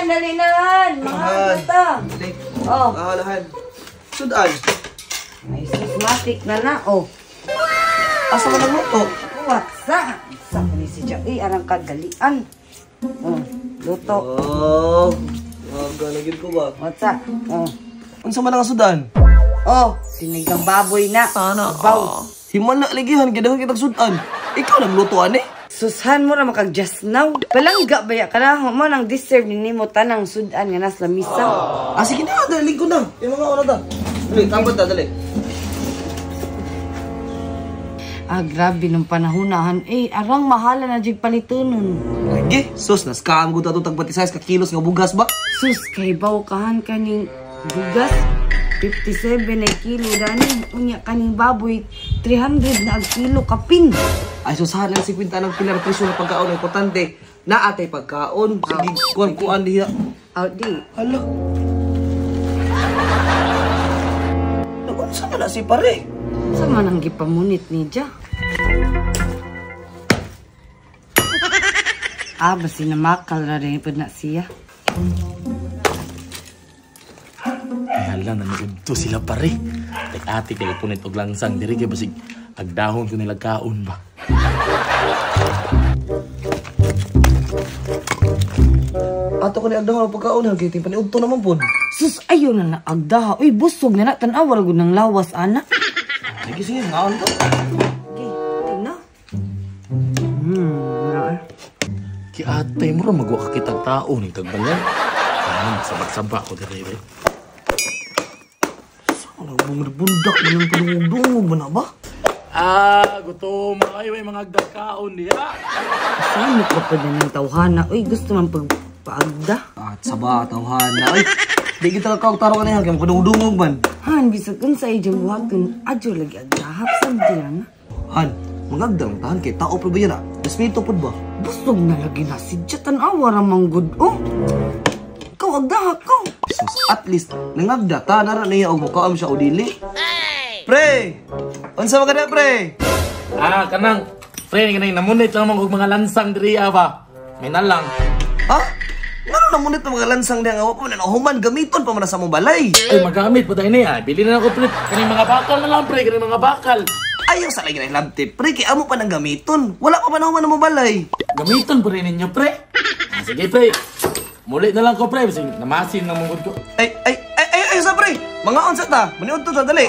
dali na Han. Mahal ta. Oh. Mahalahan. Sudan. Ay, susmatic na. Oh. Asa ka nagluto? Waksa. Sa ni si Jai, arang kagalian. Oh, luto. Oh. Ganagid ko ba? Watsa. Oh. Unsa man ang sudan? Oh, sinigang baboy na. Sana. Baw. Himala ligihan kay daw kitag sudan. Ikaw naglutoan eh. Sushan mo ra makag-just now. Palangga ba ya kana mo nang deserve ni mo tanang sudan nga nas lamisa. Sige na, dali ko na. Yung mga oras ta. Dali, tambot ta, dali. Grabe nung panahunahan. Arang mahala na jig palitunon. Lagi, sus, nas-scam ko ta itong tagbatisayas ka kilos nga bugas ba? Sus, kay bawkahan kaning bugas. 57 na kilo dani. Unya kaning baboy, 300 na ang kilo kapin. Ay, susahan lang si Quinta ng pilar presyo na pagkaon. Importante, naatay pagkaon. Sige, kuhan diya. Di. Hala. Nakunsa na si pare. Sa manang gipamunit ni Ja. Basi na makal na rin po na siya. Hala, nanugto sila pare. Tek-atik kay punit og langsang diri kay basig agdahon ko nila kaon ba. Ato ko ni agdahon ang pagkaon. Kaya ting paniudto naman po. Sus, ayaw na naagdaha. Uy, busog na tanawar ko ng lawas, ana. Sige, ngaon to. Okay, tingnan. Ki atay mo ra magwa ka kitag tao ni tagbalay. Ano sabak-sabak ko diri ba. Ano bundak man ang panungdungog ba na ba? Gutom ay may mga agdakaon diha. Saan ka pa din ng tawhana? Uy, gusto man pagpaagda. At saba, tawhana. Ay, di kita nagkakutaro ka na yan. Kaya panungdungog man. Han, bisag kung sa iyong buhaton, adyo lagi agdahap sa diyan. Han, magagdang tahan kay tao pa ba yan ah? Respeto po ba? Busog na lagi na si Jatan awar ang manggod. Oh, ikaw agdahap ko. Sus, at least, nangagda ta, nara na iya o mukaam siya o dili. Pre! Unsa mga na, pre? Kanang pre kanang namunit lang og mga lansang diri ba. May nalang. Ha? Ngano namunit ng mga lansang diyan nga pa na human gamiton pa man sa mong balay. Ay magamit pa tayo ni bili na ako pre. Kaning mga bakal na lang pre, kaning mga bakal. Ayaw sa lagi na lab tip, pre, kay amo pa nang gamiton. Wala pa man human na mong balay. Gamiton pa rin ninyo pre. Sige pre. Muli na lang ko pre, kasi namasin na mong ko. Ay, sa pre! Mga onsa ta, maniud to ta, dali.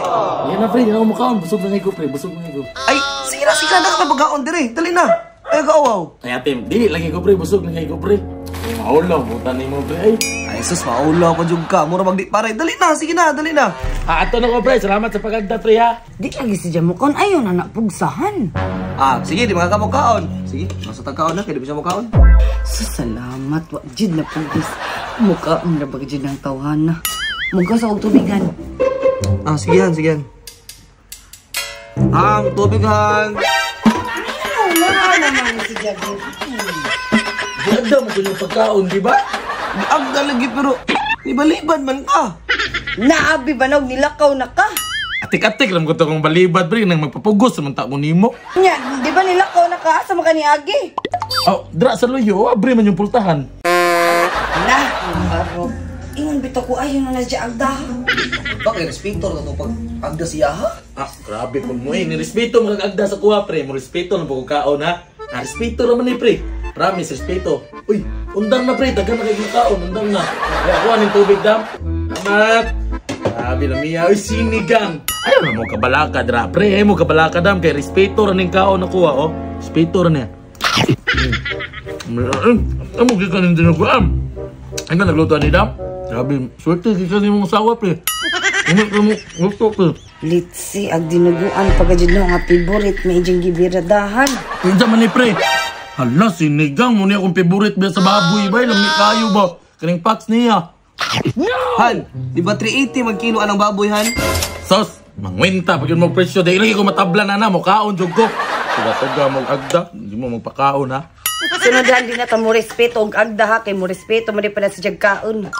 Yan na pre, hindi ako makaon. Busog na ngayon ko pre, busog na ngayon ko. Ay, sige na, na ka pagkaon diri, dali na. Ay, kaawaw. Ay ate, di lagi ko pre, busog na ngayon ko pre. Ay maulaw, buta na mo pre. Ay, sus, maulaw ko jud ka. Mura magdi pare. Dali na, sige na, dali na. Ato na ko pre, salamat sa pagagda pre ha. Di lagi si Jamukon, ayaw na napugsahan. Sige, di mga kamukaon. Sige, nasa tagkaon na, kaya di bisa mukaon. Salamat, wajid na pugis. Mukhaon na bagay ng tawhana. Mugos sa tubigan. Sige yan. Ang tubigan. Wala naman si Jagger. Ganda mo ko yung pagkaon, di ba? Di agda lagi pero ibaliban man ka. Naabi banog nilakaw na ka. Atik-atik lang ko ito kong balibad, pre, nang magpapugos naman ta ko nimo. Nya, di ba nilakaw na ka sa mga niagi? Dra sa luyo, abre man yung pultahan. Nah, baro. Ingon bito ko ayaw na siya agda. Bakit respeto na ito pag agda siya ha? Grabe po mo eh. Nirespeto mo kag-agda sa kuha, pre. Mo respeto na pagkakaon, ha? Respeto naman eh, pre. Promise, respeto. Uy, undang na, pre. Taga na kayo kaon. Undang na. Kaya kuha ng tubig, dam. Amat. Grabe na, Mia. Uy, sinigang. Ayaw na mo kabalaka, dra. Pre, mo kabalaka, dam. Kaya respeto rin yung kaon na kuha, oh. Respeto rin yan. Ano mo kikanin din ako, am? Ano na nagluto ni dam? Grabe, swerte kikanin mong asawa, pre. Gusto ko. Litsi, ag dinuguan pagkajud no nga favorite may ijang gibiradahan. Hindi man ni pre. Hala, sinigang mo niya akong favorite ba sa baboy ba? Lami kayo ba? Kaning packs niya. No! Han, di ba 380 magkilo anang baboy, Han? Sos, mangwinta pag yun presyo. Dahil lagi ko matabla na mukaon, jog ko. Tuga-tuga mong agda. Hindi mo magpakaon, ha? Sunodhan din na mo respeto og agda ha kay mo respeto mo di pala sa jagkaon.